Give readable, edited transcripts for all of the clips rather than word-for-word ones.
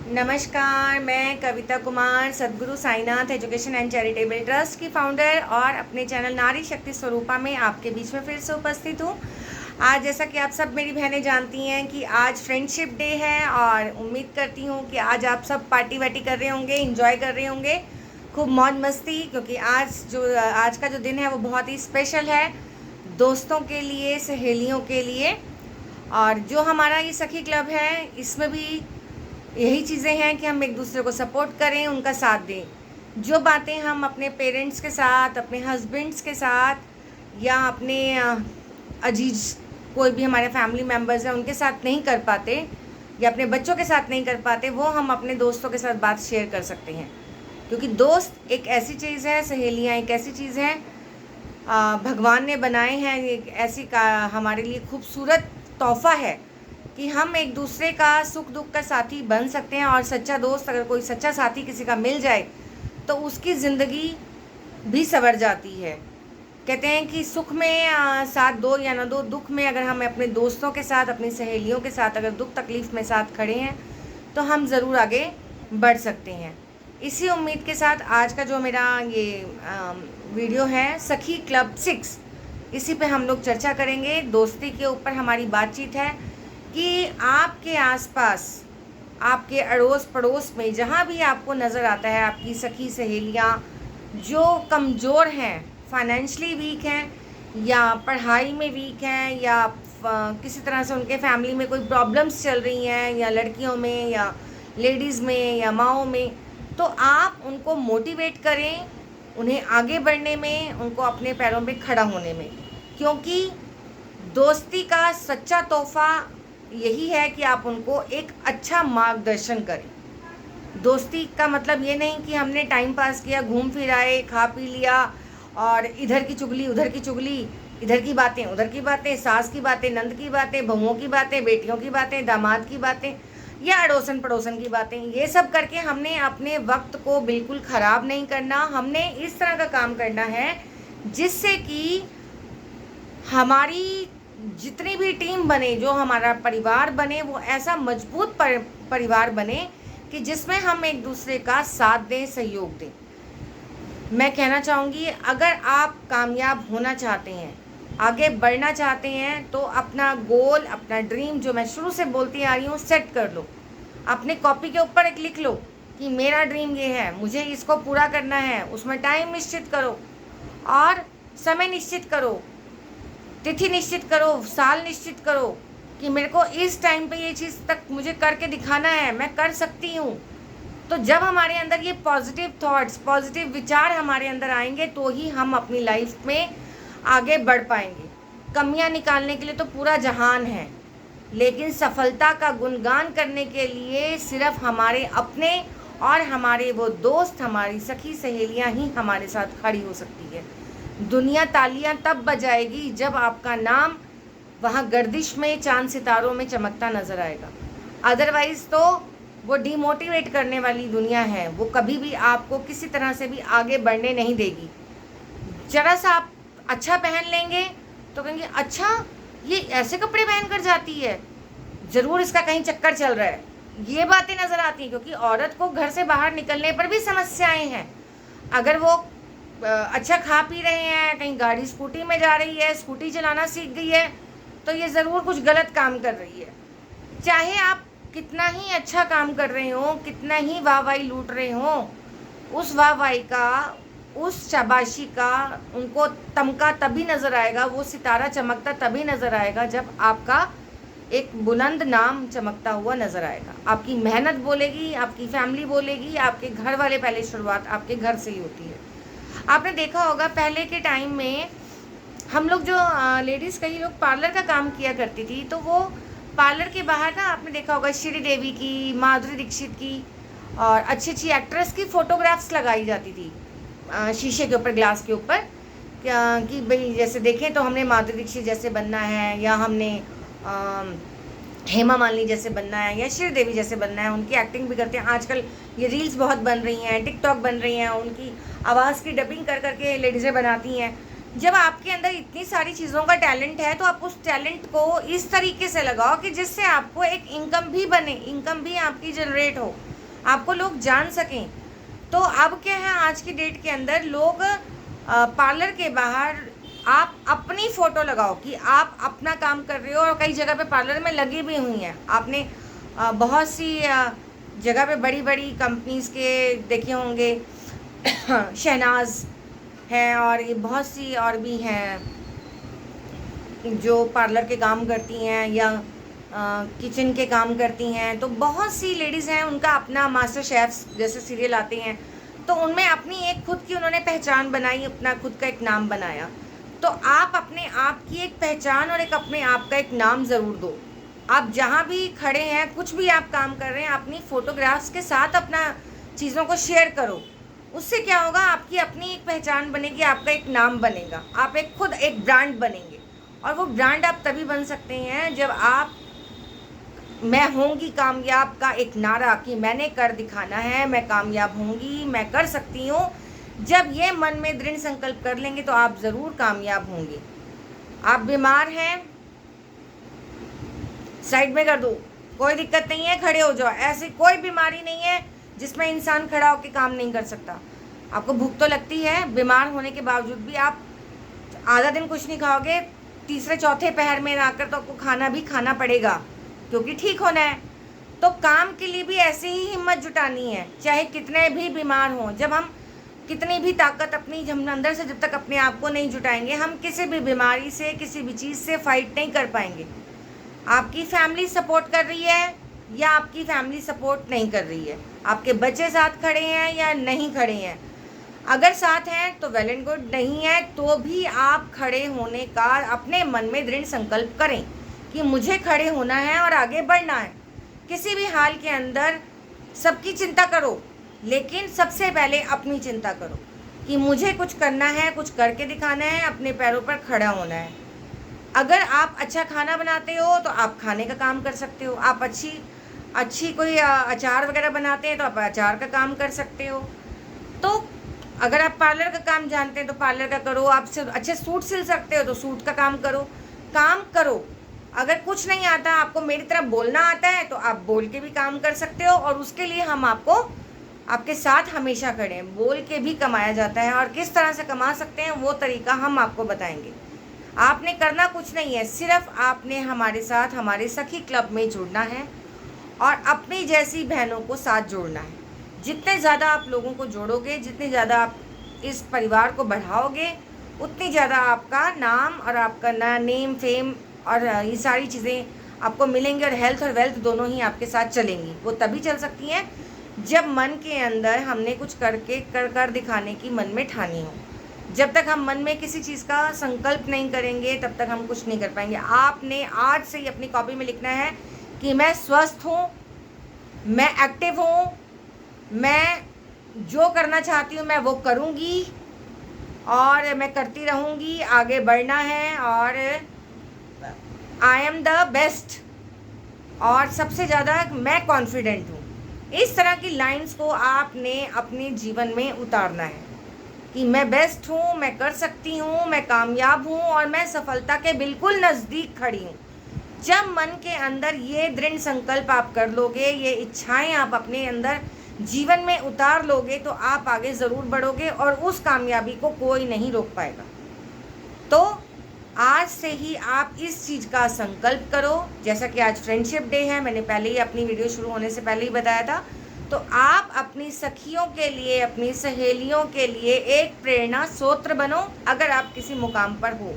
नमस्कार, मैं Kavita Kumar Sadguru Sainath education and charitable trust की फाउंडर और अपने चैनल नारी शक्ति स्वरूपा में आपके बीच में फिर से उपस्थित हूँ। आज जैसा कि आप सब मेरी बहनें जानती हैं कि आज फ्रेंडशिप डे है और उम्मीद करती हूँ कि आज आप सब पार्टी वार्टी कर रहे होंगे, इंजॉय कर रहे होंगे, खूब मौज मस्ती, क्योंकि आज का जो दिन है वो बहुत ही स्पेशल है दोस्तों के लिए, सहेलियों के लिए। और जो हमारा ये सखी क्लब है, इसमें भी यही चीज़ें हैं कि हम एक दूसरे को सपोर्ट करें, उनका साथ दें। जो बातें हम अपने पेरेंट्स के साथ, अपने हस्बैंड्स के साथ या अपने अजीज कोई भी हमारे फैमिली मेम्बर्स हैं उनके साथ नहीं कर पाते या अपने बच्चों के साथ नहीं कर पाते, वो हम अपने दोस्तों के साथ बात शेयर कर सकते हैं। क्योंकि दोस्त एक ऐसी चीज़ है, सहेलियाँ एक ऐसी चीज़ है, भगवान ने बनाए हैं, एक ऐसी का हमारे लिए खूबसूरत तोहफ़ा है कि हम एक दूसरे का सुख दुख का साथी बन सकते हैं। और सच्चा दोस्त, अगर कोई सच्चा साथी किसी का मिल जाए तो उसकी ज़िंदगी भी संवर जाती है। कहते हैं कि सुख में साथ दो या ना दो, दुख में अगर हम अपने दोस्तों के साथ, अपनी सहेलियों के साथ अगर दुख तकलीफ़ में साथ खड़े हैं तो हम ज़रूर आगे बढ़ सकते हैं। इसी उम्मीद के साथ आज का जो मेरा ये वीडियो है सखी क्लब 6, इसी पे हम लोग चर्चा करेंगे। दोस्ती के ऊपर हमारी बातचीत है कि आपके आसपास, आपके अड़ोस पड़ोस में जहाँ भी आपको नज़र आता है आपकी सखी सहेलियाँ जो कमज़ोर हैं, फाइनेंशली वीक हैं या पढ़ाई में वीक हैं या किसी तरह से उनके फैमिली में कोई प्रॉब्लम्स चल रही हैं, या लड़कियों में या लेडीज़ में या माँओं में, तो आप उनको मोटिवेट करें, उन्हें आगे बढ़ने में, उनको अपने पैरों पे खड़ा होने में। क्योंकि दोस्ती का सच्चा तोहफ़ा यही है कि आप उनको एक अच्छा मार्गदर्शन करें। दोस्ती का मतलब ये नहीं कि हमने टाइम पास किया, घूम फिर आए, खा पी लिया और इधर की चुगली उधर की चुगली, इधर की बातें उधर की बातें, सास की बातें, नंद की बातें, बहुओं की बातें, बेटियों की बातें, दामाद की बातें या अड़ोसन पड़ोसन की बातें, ये सब करके हमने अपने वक्त को बिल्कुल ख़राब नहीं करना। हमने इस तरह का काम करना है जिससे कि हमारी जितनी भी टीम बने, जो हमारा परिवार बने, वो ऐसा मजबूत परिवार बने कि जिसमें हम एक दूसरे का साथ दें, सहयोग दें। मैं कहना चाहूँगी, अगर आप कामयाब होना चाहते हैं, आगे बढ़ना चाहते हैं, तो अपना गोल, अपना ड्रीम जो मैं शुरू से बोलती आ रही हूँ, सेट कर लो। अपने कॉपी के ऊपर एक लिख लो कि मेरा ड्रीम ये है, मुझे इसको पूरा करना है। उसमें टाइम निश्चित करो और समय निश्चित करो, तिथि निश्चित करो, साल निश्चित करो कि मेरे को इस टाइम पे ये चीज़ तक मुझे करके दिखाना है, मैं कर सकती हूँ। तो जब हमारे अंदर ये पॉजिटिव थॉट्स, पॉजिटिव विचार हमारे अंदर आएंगे तो ही हम अपनी लाइफ में आगे बढ़ पाएंगे। कमियाँ निकालने के लिए तो पूरा जहान है, लेकिन सफलता का गुणगान करने के लिए सिर्फ हमारे अपने और हमारे वो दोस्त, हमारी सखी सहेलियाँ ही हमारे साथ खड़ी हो सकती है। दुनिया तालियां तब बजाएगी जब आपका नाम वहाँ गर्दिश में, चांद सितारों में चमकता नज़र आएगा। अदरवाइज़ तो वो डिमोटिवेट करने वाली दुनिया है, वो कभी भी आपको किसी तरह से भी आगे बढ़ने नहीं देगी। ज़रा सा आप अच्छा पहन लेंगे तो कहेंगे, अच्छा ये ऐसे कपड़े पहन कर जाती है, ज़रूर इसका कहीं चक्कर चल रहा है। ये बातें नज़र आती हैं, क्योंकि औरत को घर से बाहर निकलने पर भी समस्याएं हैं। अगर वो अच्छा खा पी रहे हैं, कहीं गाड़ी स्कूटी में जा रही है, स्कूटी चलाना सीख गई है, तो ये ज़रूर कुछ गलत काम कर रही है। चाहे आप कितना ही अच्छा काम कर रहे हो, कितना ही वाहवाही लूट रहे हो, उस वाहवाही का, उस शाबाशी का उनको तमका तभी नज़र आएगा, वो सितारा चमकता तभी नज़र आएगा जब आपका एक बुलंद नाम चमकता हुआ नज़र आएगा। आपकी मेहनत बोलेगी, आपकी फैमिली बोलेगी, आपके घर वाले, पहले शुरुआत आपके घर से ही होती है। आपने देखा होगा पहले के टाइम में हम लोग जो लेडीज़, कई लोग पार्लर का काम किया करती थी, तो वो पार्लर के बाहर ना आपने देखा होगा श्रीदेवी की, माधुरी दीक्षित की और अच्छी अच्छी एक्ट्रेस की फ़ोटोग्राफ्स लगाई जाती थी शीशे के ऊपर, ग्लास के ऊपर, कि भाई जैसे देखें तो हमने माधुरी दीक्षित जैसे बनना है, या हमने हेमा मालिनी जैसे बनना है, या श्रीदेवी जैसे बनना है। उनकी एक्टिंग भी करते हैं। आजकल ये रील्स बहुत बन रही हैं, टिकटॉक बन रही हैं, उनकी आवाज़ की डबिंग कर करके लेडीज़ें बनाती हैं। जब आपके अंदर इतनी सारी चीज़ों का टैलेंट है तो आप उस टैलेंट को इस तरीके से लगाओ कि जिससे आपको एक इनकम भी बने, इनकम भी आपकी जनरेट हो। आपको लोग जान सकें। तो अब क्या है, आज की डेट के अंदर लोग पार्लर के बाहर आप अपनी फ़ोटो लगाओ कि आप अपना काम कर रहे हो, और कई जगह पे पार्लर में लगी भी हुई हैं। आपने बहुत सी जगह पे बड़ी बड़ी कंपनीज़ के देखे होंगे शहनाज हैं, और ये बहुत सी और भी हैं जो पार्लर के काम करती हैं या किचन के काम करती हैं। तो बहुत सी लेडीज़ हैं, उनका अपना मास्टर शेफ्स जैसे सीरियल आते हैं, तो उनमें अपनी एक खुद की उन्होंने पहचान बनाई, अपना खुद का एक नाम बनाया। तो आप अपने आप की एक पहचान और एक अपने आप का एक नाम ज़रूर दो। आप जहाँ भी खड़े हैं, कुछ भी आप काम कर रहे हैं, अपनी फ़ोटोग्राफ्स के साथ अपना चीज़ों को शेयर करो। उससे क्या होगा, आपकी अपनी एक पहचान बनेगी, आपका एक नाम बनेगा, आप एक खुद एक ब्रांड बनेंगे। और वो ब्रांड आप तभी बन सकते हैं जब आप मैं होंगी कामयाब का एक नारा कि मैंने कर दिखाना है, मैं कामयाब होंगी, मैं कर सकती हूँ, जब ये मन में दृढ़ संकल्प कर लेंगे तो आप ज़रूर कामयाब होंगे। आप बीमार हैं, साइड में कर दो, कोई दिक्कत नहीं है, खड़े हो जाओ। ऐसी कोई बीमारी नहीं है जिसमें इंसान खड़ा होकर काम नहीं कर सकता। आपको भूख तो लगती है, बीमार होने के बावजूद भी आप आधा दिन कुछ नहीं खाओगे, तीसरे चौथे पहर में आकर तो आपको खाना भी खाना पड़ेगा, क्योंकि ठीक होना है। तो काम के लिए भी ऐसे ही हिम्मत जुटानी है, चाहे कितने भी बीमार हों। जब हम कितनी भी ताकत अपनी हम अंदर से जब तक अपने आप को नहीं जुटाएंगे, हम किसी भी बीमारी से, किसी भी चीज़ से फाइट नहीं कर पाएंगे। आपकी फैमिली सपोर्ट कर रही है या आपकी फैमिली सपोर्ट नहीं कर रही है, आपके बच्चे साथ खड़े हैं या नहीं खड़े हैं, अगर साथ हैं तो वेल एंड गुड, नहीं है तो भी आप खड़े होने का अपने मन में दृढ़ संकल्प करें कि मुझे खड़े होना है और आगे बढ़ना है। किसी भी हाल के अंदर सबकी चिंता करो, लेकिन सबसे पहले अपनी चिंता करो कि मुझे कुछ करना है, कुछ करके दिखाना है, अपने पैरों पर खड़ा होना है। अगर आप अच्छा खाना बनाते हो तो आप खाने का काम कर सकते हो, आप अच्छी कोई अचार वगैरह बनाते हैं तो आप अचार का काम कर सकते हो। तो अगर आप पार्लर का काम जानते हैं तो पार्लर का करो, आप सिर्फ अच्छे सूट सिल सकते हो तो सूट का काम करो। अगर कुछ नहीं आता, आपको मेरी तरह बोलना आता है तो आप बोल के भी काम कर सकते हो, और उसके लिए हम आपके साथ हमेशा खड़े हैं। बोल के भी कमाया जाता है, और किस तरह से कमा सकते हैं वो तरीका हम आपको बताएंगे। आपने करना कुछ नहीं है, सिर्फ आपने हमारे साथ हमारे सखी क्लब में जुड़ना है और अपनी जैसी बहनों को साथ जोड़ना है। जितने ज़्यादा आप लोगों को जोड़ोगे, जितने ज़्यादा आप इस परिवार को बढ़ाओगे, उतनी ज़्यादा आपका नाम और आपका नेम फेम और ये सारी चीज़ें आपको मिलेंगी, और हेल्थ और वेल्थ दोनों ही आपके साथ चलेंगी। वो तभी चल सकती हैं जब मन के अंदर हमने कुछ कर दिखाने की मन में ठानी हो। जब तक हम मन में किसी चीज़ का संकल्प नहीं करेंगे, तब तक हम कुछ नहीं कर पाएंगे। आपने आज से ही अपनी कॉपी में लिखना है कि मैं स्वस्थ हूँ, मैं एक्टिव हूँ, मैं जो करना चाहती हूँ मैं वो करूँगी, और मैं करती रहूँगी, आगे बढ़ना है, और आई एम द बेस्ट, और सबसे ज़्यादा मैं कॉन्फिडेंट हूँ। इस तरह की लाइंस को आपने अपने जीवन में उतारना है कि मैं बेस्ट हूँ, मैं कर सकती हूँ, मैं कामयाब हूँ, और मैं सफलता के बिल्कुल नज़दीक खड़ी हूँ। जब मन के अंदर ये दृढ़ संकल्प आप कर लोगे, ये इच्छाएं आप अपने अंदर जीवन में उतार लोगे, तो आप आगे ज़रूर बढ़ोगे और उस कामयाबी को कोई नहीं रोक पाएगा। तो आज से ही आप इस चीज़ का संकल्प करो। जैसा कि आज फ्रेंडशिप डे है, मैंने पहले ही अपनी वीडियो शुरू होने से पहले ही बताया था, तो आप अपनी सखियों के लिए, अपनी सहेलियों के लिए एक प्रेरणा स्रोत बनो। अगर आप किसी मुकाम पर हो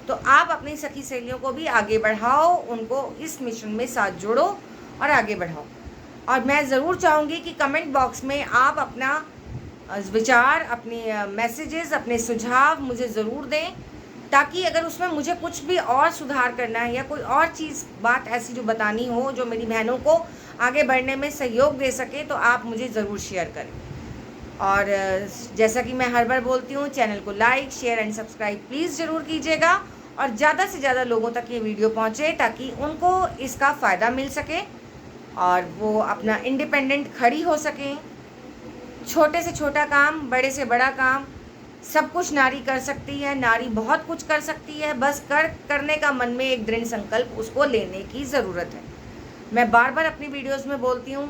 तो आप अपनी सखी सहेलियों को भी आगे बढ़ाओ, उनको इस मिशन में साथ जोड़ो और आगे बढ़ाओ। और मैं ज़रूर चाहूँगी कि कमेंट बॉक्स में आप अपना विचार, अपने मैसेजेस, अपने सुझाव मुझे ज़रूर दें, ताकि अगर उसमें मुझे कुछ भी और सुधार करना है या कोई और चीज़ बात ऐसी जो बतानी हो जो मेरी बहनों को आगे बढ़ने में सहयोग दे सके, तो आप मुझे ज़रूर शेयर करें। और जैसा कि मैं हर बार बोलती हूँ, चैनल को like, share and subscribe please ज़रूर कीजिएगा, और ज़्यादा से ज़्यादा लोगों तक ये वीडियो पहुँचे ताकि उनको इसका फ़ायदा मिल सके और वो अपना इंडिपेंडेंट खड़ी हो सकें। छोटे से छोटा काम, बड़े से बड़ा काम, सब कुछ नारी कर सकती है। नारी बहुत कुछ कर सकती है, बस करने का मन में एक दृढ़ संकल्प उसको लेने की ज़रूरत है। मैं बार बार अपनी वीडियोस में बोलती हूँ